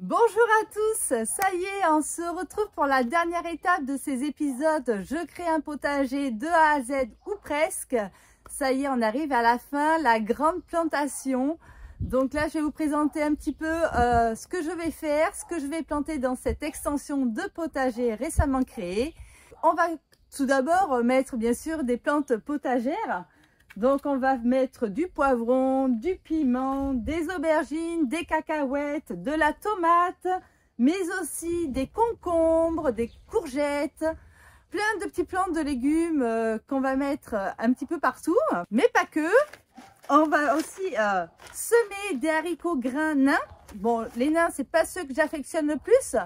Bonjour à tous, ça y est, on se retrouve pour la dernière étape de ces épisodes. Je crée un potager de A à Z ou presque. Ça y est, on arrive à la fin, la grande plantation. Donc là, je vais vous présenter un petit peu ce que je vais faire, ce que je vais planter dans cette extension de potager récemment créée. On va tout d'abord mettre bien sûr des plantes potagères. Donc on va mettre du poivron, du piment, des aubergines, des cacahuètes, de la tomate, mais aussi des concombres, des courgettes, plein de petits plants de légumes qu'on va mettre un petit peu partout, mais pas que. On va aussi semer des haricots grains nains. Bon, les nains, c'est pas ceux que j'affectionne le plus,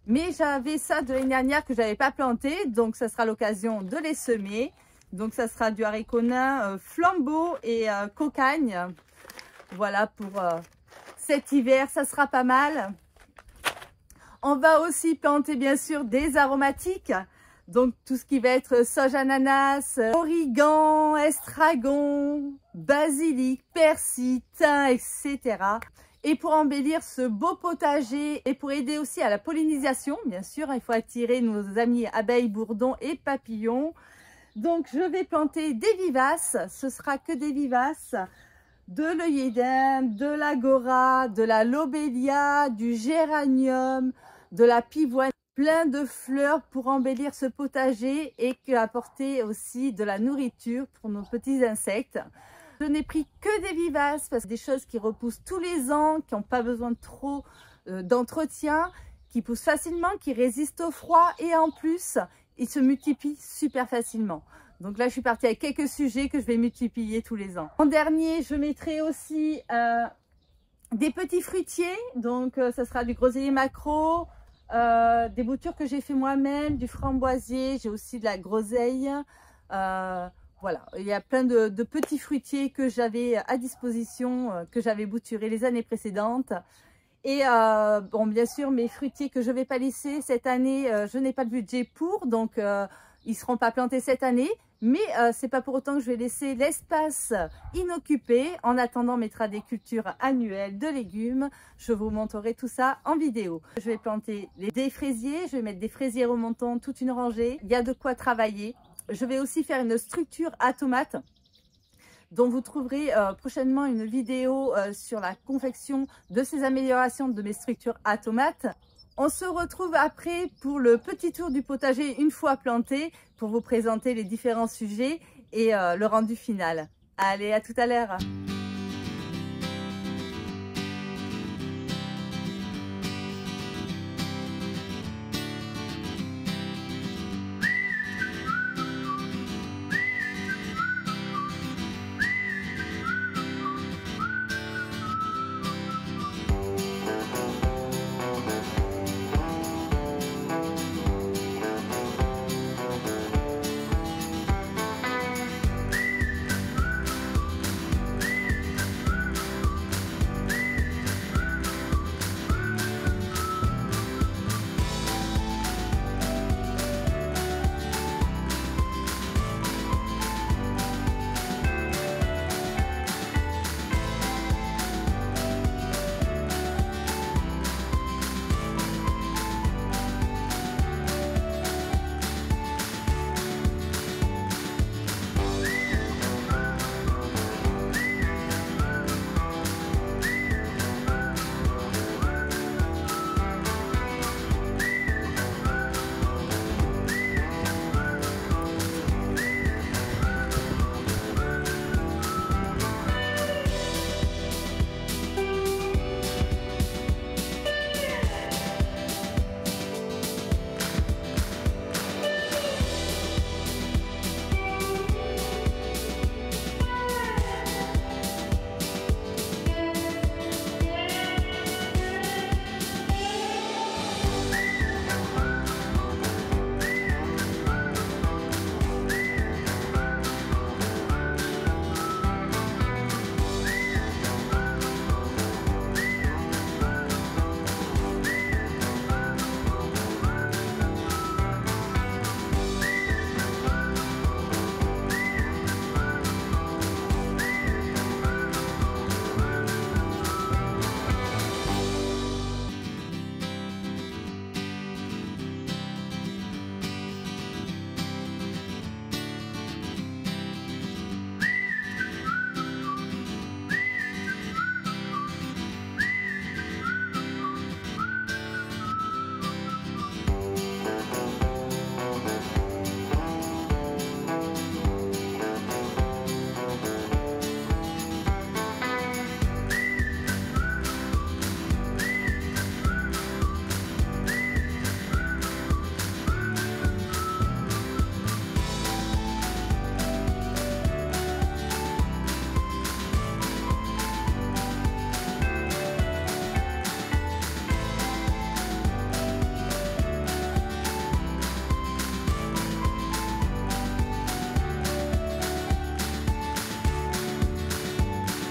mais j'avais ça de l'année dernière que j'avais pas planté, donc ça sera l'occasion de les semer. Donc ça sera du haricot nain, flambeau et cocagne. Voilà pour cet hiver, ça sera pas mal. On va aussi planter bien sûr des aromatiques. Donc tout ce qui va être sauge ananas, origan, estragon, basilic, persil, thym, etc. Et pour embellir ce beau potager et pour aider aussi à la pollinisation, bien sûr, il faut attirer nos amis abeilles, bourdons et papillons. Donc je vais planter des vivaces, ce sera que des vivaces, de l'œillet d'Inde, de l'agora, de la lobélia, du géranium, de la pivoine, plein de fleurs pour embellir ce potager et apporter aussi de la nourriture pour nos petits insectes. Je n'ai pris que des vivaces parce que des choses qui repoussent tous les ans, qui n'ont pas besoin de trop d'entretien, qui poussent facilement, qui résistent au froid et en plus, ils se multiplient super facilement. Donc là, je suis partie avec quelques sujets que je vais multiplier tous les ans. En dernier, je mettrai aussi des petits fruitiers. Donc, ça sera du groseillier maquereau, des boutures que j'ai fait moi-même, du framboisier. J'ai aussi de la groseille. Voilà, il y a plein de petits fruitiers que j'avais à disposition, que j'avais bouturés les années précédentes. Et bon, bien sûr, mes fruitiers que je ne vais pas laisser cette année, je n'ai pas de budget pour, donc ils ne seront pas plantés cette année. Mais ce n'est pas pour autant que je vais laisser l'espace inoccupé en attendant mes cultures annuelles de légumes. Je vous montrerai tout ça en vidéo. Je vais planter des fraisiers, je vais mettre des fraisiers remontants, toute une rangée. Il y a de quoi travailler. Je vais aussi faire une structure à tomates, dont vous trouverez prochainement une vidéo sur la confection de ces améliorations de mes structures à tomates. On se retrouve après pour le petit tour du potager une fois planté pour vous présenter les différents sujets et le rendu final. Allez, à tout à l'heure.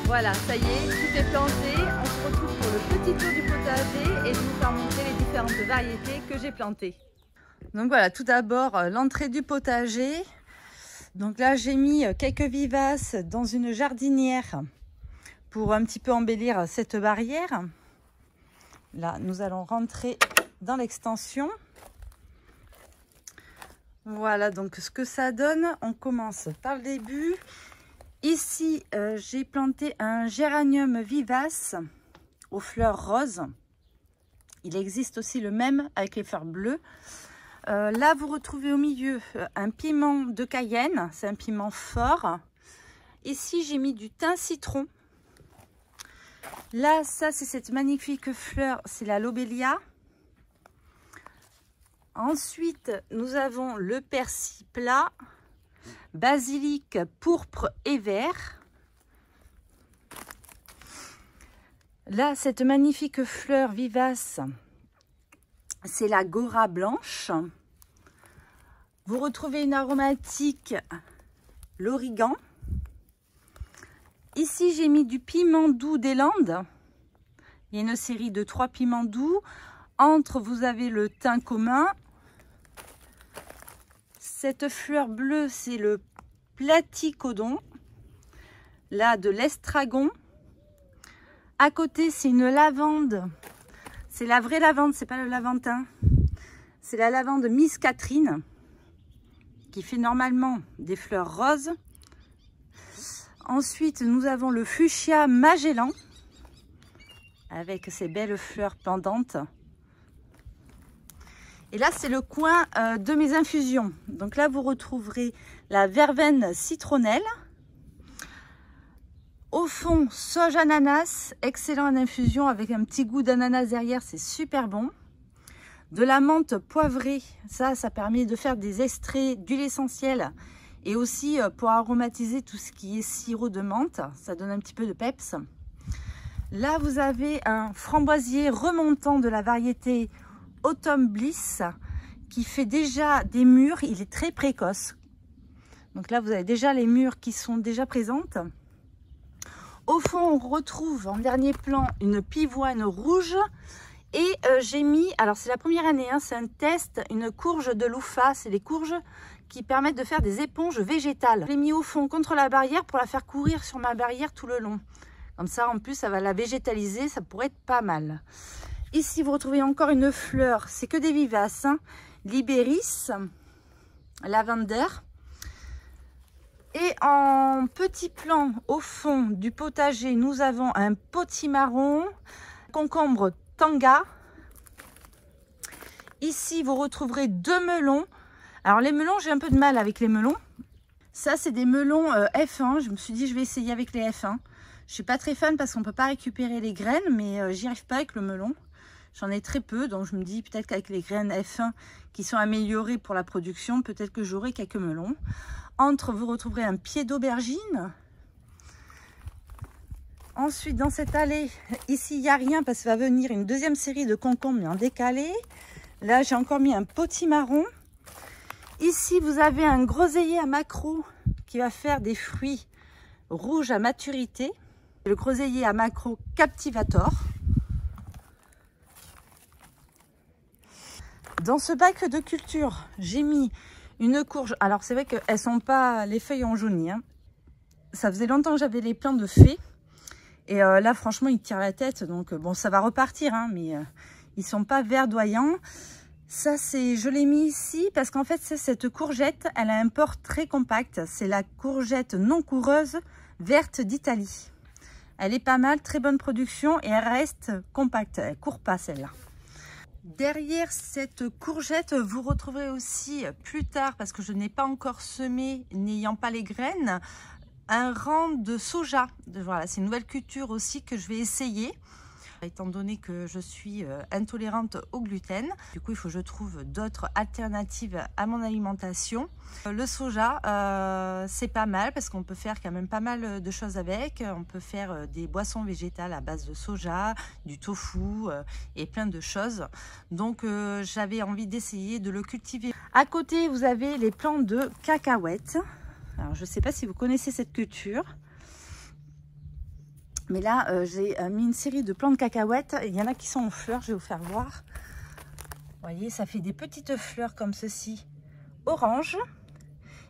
Voilà, ça y est, tout est planté. On se retrouve pour le petit tour du potager et je vous faire montrer les différentes variétés que j'ai plantées. Donc voilà, tout d'abord l'entrée du potager. Donc là, j'ai mis quelques vivaces dans une jardinière pour un petit peu embellir cette barrière. Là, nous allons rentrer dans l'extension. Voilà donc ce que ça donne. On commence par le début. Ici, j'ai planté un géranium vivace aux fleurs roses. Il existe aussi le même avec les fleurs bleues. Là, vous retrouvez au milieu un piment de Cayenne. C'est un piment fort. Ici, j'ai mis du thym citron. Là, ça, c'est cette magnifique fleur. C'est la lobelia. Ensuite, nous avons le persil plat, basilic pourpre et vert. Là, cette magnifique fleur vivace, c'est la gora blanche. Vous retrouvez une aromatique, l'origan. Ici, j'ai mis du piment doux des Landes. Il y a une série de 3 piments doux. Entre, vous avez le thym commun. Cette fleur bleue, c'est le platycodon. Là, de l'estragon. À côté, c'est une lavande. C'est la vraie lavande, c'est pas le laventin. C'est la lavande Miss Catherine, qui fait normalement des fleurs roses. Ensuite, nous avons le fuchsia Magellan, avec ses belles fleurs pendantes. Et là, c'est le coin de mes infusions. Donc là, vous retrouverez la verveine citronnelle. Au fond, sauge ananas, excellent en infusion avec un petit goût d'ananas derrière, c'est super bon. De la menthe poivrée, ça permet de faire des extraits d'huile essentielle et aussi pour aromatiser tout ce qui est sirop de menthe, ça donne un petit peu de peps. Là, vous avez un framboisier remontant de la variété Autumn Bliss qui fait déjà des mûres, il est très précoce. Donc là, vous avez déjà les mûres qui sont déjà présentes. Au fond, on retrouve en dernier plan une pivoine rouge. Et j'ai mis, alors c'est la première année, hein, c'est un test, une courge de louffa. C'est les courges qui permettent de faire des éponges végétales. Je l'ai mis au fond contre la barrière pour la faire courir sur ma barrière tout le long. Comme ça, en plus, ça va la végétaliser, ça pourrait être pas mal. Ici, vous retrouvez encore une fleur, c'est que des vivaces. Hein. Libéris, lavender. Et en petit plan, au fond du potager, nous avons un potimarron, concombre tanga. Ici, vous retrouverez 2 melons. Alors, les melons, j'ai un peu de mal avec les melons. Ça, c'est des melons F1. Je me suis dit, je vais essayer avec les F1. Je suis pas très fan parce qu'on peut pas récupérer les graines, mais j'y arrive pas avec le melon. J'en ai très peu, donc je me dis peut-être qu'avec les graines F1 qui sont améliorées pour la production, peut-être que j'aurai quelques melons. Entre, vous retrouverez un pied d'aubergine. Ensuite, dans cette allée, ici, il n'y a rien parce qu'il va venir une deuxième série de concombres, mais en décalé. Là, j'ai encore mis un potimarron. Ici, vous avez un groseillier à maquereau qui va faire des fruits rouges à maturité. Le groseillier à maquereau Captivator. Dans ce bac de culture, j'ai mis une courge. Alors, c'est vrai qu'elles sont pas, les feuilles ont jauni. Hein. Ça faisait longtemps que j'avais les plants de fées. Et là, franchement, ils tirent la tête. Donc, bon, ça va repartir, hein, mais ils sont pas verdoyants. Ça, je l'ai mis ici parce qu'en fait, cette courgette, elle a un port très compact. C'est la courgette non coureuse verte d'Italie. Elle est pas mal, très bonne production et elle reste compacte. Elle ne court pas, celle-là. Derrière cette courgette, vous retrouverez aussi plus tard, parce que je n'ai pas encore semé, n'ayant pas les graines, un rang de soja. Voilà, c'est une nouvelle culture aussi que je vais essayer. Étant donné que je suis intolérante au gluten, du coup il faut que je trouve d'autres alternatives à mon alimentation. Le soja, c'est pas mal parce qu'on peut faire quand même pas mal de choses avec. On peut faire des boissons végétales à base de soja, du tofu et plein de choses. Donc j'avais envie d'essayer de le cultiver. À côté, vous avez les plants de cacahuètes. Alors je ne sais pas si vous connaissez cette culture. Mais là, j'ai mis une série de plantes cacahuètes. Il y en a qui sont en fleurs, je vais vous faire voir. Vous voyez, ça fait des petites fleurs comme ceci, orange.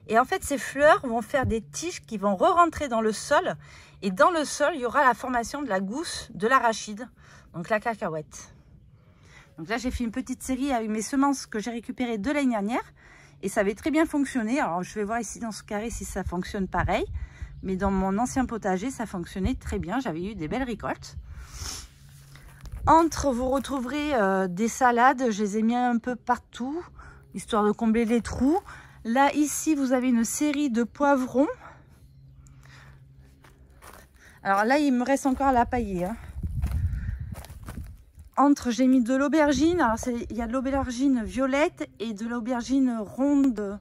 Et en fait, ces fleurs vont faire des tiges qui vont re-rentrer dans le sol. Et dans le sol, il y aura la formation de la gousse de l'arachide, donc la cacahuète. Donc là, j'ai fait une petite série avec mes semences que j'ai récupérées de l'année dernière. Et ça avait très bien fonctionné. Alors, je vais voir ici dans ce carré si ça fonctionne pareil. Mais dans mon ancien potager, ça fonctionnait très bien. J'avais eu des belles récoltes. Entre, vous retrouverez des salades. Je les ai mis un peu partout, histoire de combler les trous. Là, ici, vous avez une série de poivrons. Alors là, il me reste encore à la pailler. Hein. Entre, j'ai mis de l'aubergine. Alors, il y a de l'aubergine violette et de l'aubergine ronde.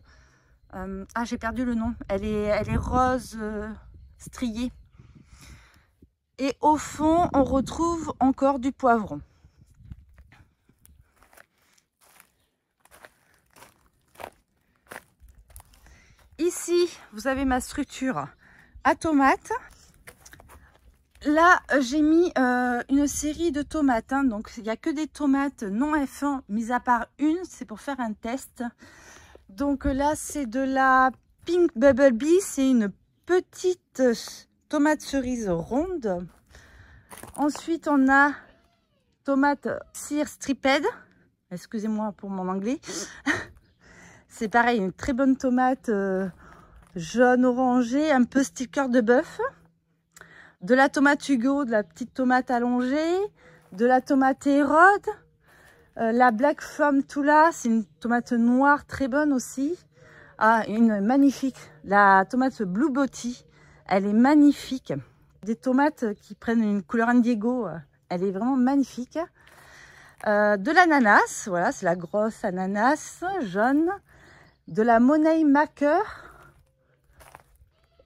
Ah, j'ai perdu le nom. Elle est rose striée. Et au fond, on retrouve encore du poivron. Ici, vous avez ma structure à tomates. Là, j'ai mis une série de tomates. Hein. Donc, il n'y a que des tomates non F1, mis à part une. C'est pour faire un test. Donc là, c'est de la Pink Bumblebee. C'est une petite tomate cerise ronde. Ensuite, on a tomate Sear Striped. Excusez-moi pour mon anglais. C'est pareil, une très bonne tomate jaune orangée, un peu style cœur de bœuf. De la tomate Hugo, de la petite tomate allongée. De la tomate Hérode. La Black Femme Tula, c'est une tomate noire très bonne aussi. Ah, une magnifique. La tomate Blue Botty, elle est magnifique. Des tomates qui prennent une couleur indigo, elle est vraiment magnifique. De l'ananas, voilà, c'est la grosse ananas jaune. De la Money Maker.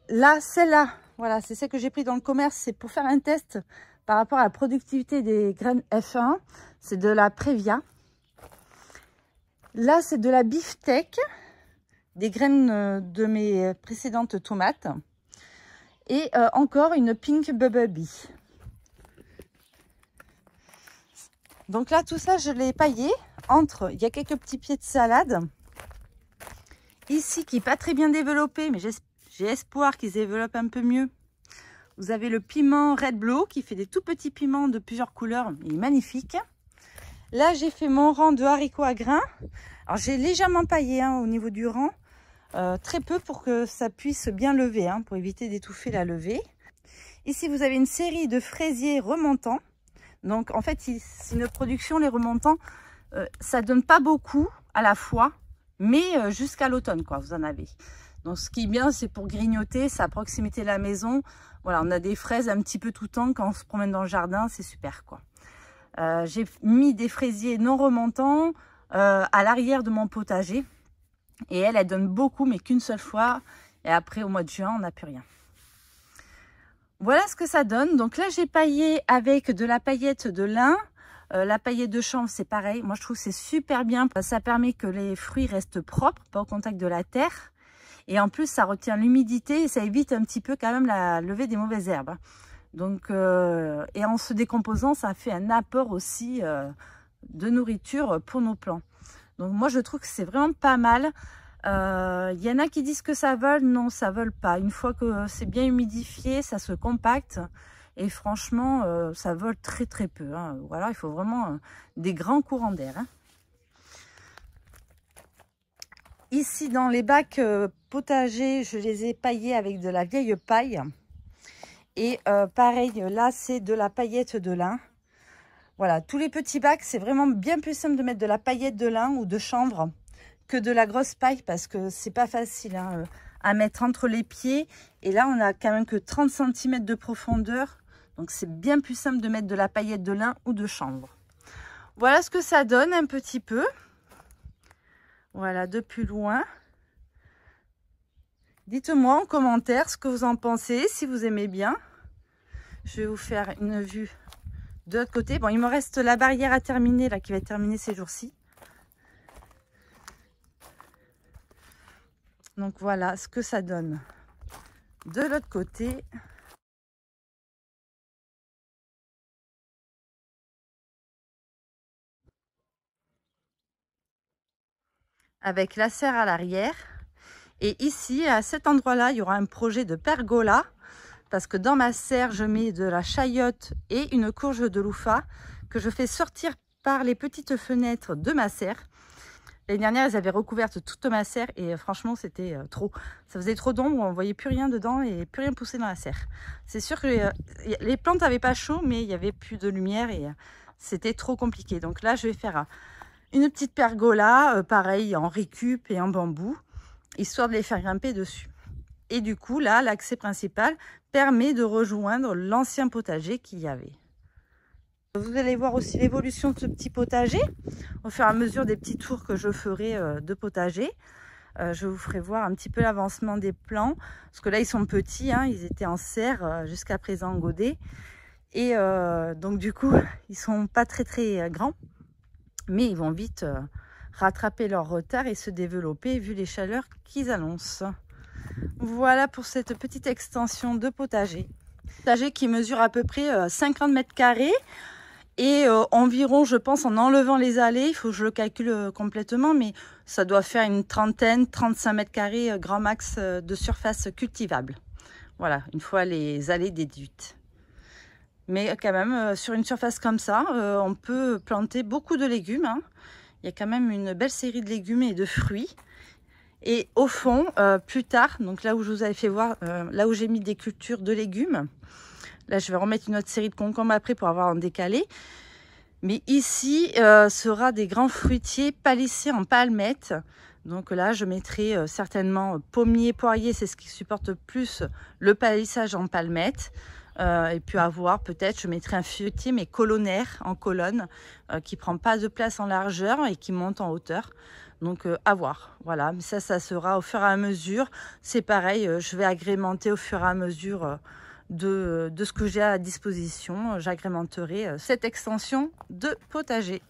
Là, celle-là, voilà, c'est celle que j'ai pris dans le commerce, c'est pour faire un test par rapport à la productivité des graines F1. C'est de la Previa. Là, c'est de la beefsteak, des graines de mes précédentes tomates. Et encore une Pink Bumblebee. Donc là, tout ça, je l'ai paillé. Entre, il y a quelques petits pieds de salade. Ici, qui n'est pas très bien développé, mais j'ai espoir qu'ils se développent un peu mieux. Vous avez le piment Red Blow, qui fait des tout petits piments de plusieurs couleurs. Il est magnifique. Là, j'ai fait mon rang de haricots à grains. Alors, j'ai légèrement paillé hein, au niveau du rang. Très peu pour que ça puisse bien lever, hein, pour éviter d'étouffer la levée. Ici, vous avez une série de fraisiers remontants. Donc, en fait, c'est une production, les remontants, ça donne pas beaucoup à la fois, mais jusqu'à l'automne, quoi, vous en avez. Donc, ce qui est bien, c'est pour grignoter, c'est à proximité de la maison. Voilà, on a des fraises un petit peu tout le temps quand on se promène dans le jardin, c'est super, quoi. J'ai mis des fraisiers non remontants à l'arrière de mon potager. Et elle donne beaucoup, mais qu'une seule fois. Et après, au mois de juin, on n'a plus rien. Voilà ce que ça donne. Donc là, j'ai paillé avec de la paillette de lin. La paillette de chanvre, c'est pareil. Moi, je trouve que c'est super bien. Ça permet que les fruits restent propres, pas au contact de la terre. Et en plus, ça retient l'humidité et ça évite un petit peu quand même la levée des mauvaises herbes. Donc, et en se décomposant, ça fait un apport aussi de nourriture pour nos plants. Donc moi, je trouve que c'est vraiment pas mal. Il y en a qui disent que ça vole. Non, ça vole pas. Une fois que c'est bien humidifié, ça se compacte. Et franchement, ça vole très très peu. Hein. Ou alors, il faut vraiment des grands courants d'air. Hein. Ici, dans les bacs potagers, je les ai paillés avec de la vieille paille. Et pareil, là, c'est de la paillette de lin. Voilà, tous les petits bacs, c'est vraiment bien plus simple de mettre de la paillette de lin ou de chanvre que de la grosse paille parce que c'est pas facile hein, à mettre entre les pieds. Et là, on a quand même que 30 cm de profondeur. Donc, c'est bien plus simple de mettre de la paillette de lin ou de chanvre. Voilà ce que ça donne un petit peu. Voilà, de plus loin. Dites-moi en commentaire ce que vous en pensez, si vous aimez bien. Je vais vous faire une vue de l'autre côté. Bon, il me reste la barrière à terminer, là, qui va être terminée ces jours-ci. Donc, voilà ce que ça donne de l'autre côté. avec la serre à l'arrière. Et ici, à cet endroit-là, il y aura un projet de pergola parce que dans ma serre, je mets de la chayote et une courge de louffa que je fais sortir par les petites fenêtres de ma serre. L'année dernière, elles avaient recouvert toute ma serre et franchement, c'était trop. Ça faisait trop d'ombre, on ne voyait plus rien dedans et plus rien pousser dans la serre. C'est sûr que les plantes n'avaient pas chaud, mais il n'y avait plus de lumière et c'était trop compliqué. Donc là, je vais faire une petite pergola, pareil, en récup et en bambou, histoire de les faire grimper dessus. Et du coup, là, l'accès principal permet de rejoindre l'ancien potager qu'il y avait. Vous allez voir aussi l'évolution de ce petit potager au fur et à mesure des petits tours que je ferai de potager. Je vous ferai voir un petit peu l'avancement des plants parce que là ils sont petits, hein, ils étaient en serre jusqu'à présent godés et donc du coup ils sont pas très grands, mais ils vont vite rattraper leur retard et se développer vu les chaleurs qu'ils annoncent. Voilà pour cette petite extension de potager. Potager qui mesure à peu près 50 mètres carrés. Et environ, je pense, en enlevant les allées, il faut que je le calcule complètement, mais ça doit faire une trentaine, 35 mètres carrés, grand max de surface cultivable. Voilà, une fois les allées déduites. Mais quand même, sur une surface comme ça, on peut planter beaucoup de légumes, hein. Il y a quand même une belle série de légumes et de fruits. Et au fond, plus tard, donc là où je vous avais fait voir, là où j'ai mis des cultures de légumes, là, je vais remettre une autre série de concombres après pour avoir un décalé. Mais ici, sera des grands fruitiers palissés en palmettes. Donc là, je mettrai certainement pommiers, poiriers, c'est ce qui supporte plus le palissage en palmettes. Et puis à voir, peut-être, je mettrai un fruitier, mais colonnaire, en colonne, qui ne prend pas de place en largeur et qui monte en hauteur. Donc à voir, voilà. Mais ça sera au fur et à mesure. C'est pareil, je vais agrémenter au fur et à mesure de ce que j'ai à disposition. J'agrémenterai cette extension de potager.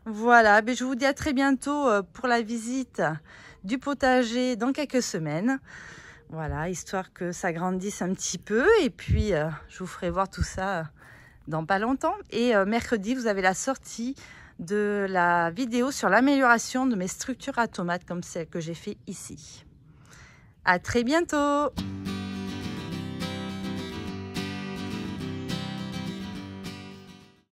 Voilà, mais je vous dis à très bientôt pour la visite du potager dans quelques semaines. Voilà, histoire que ça grandisse un petit peu et puis je vous ferai voir tout ça dans pas longtemps. Et mercredi, vous avez la sortie de la vidéo sur l'amélioration de mes structures à tomates comme celle que j'ai fait ici. À très bientôt!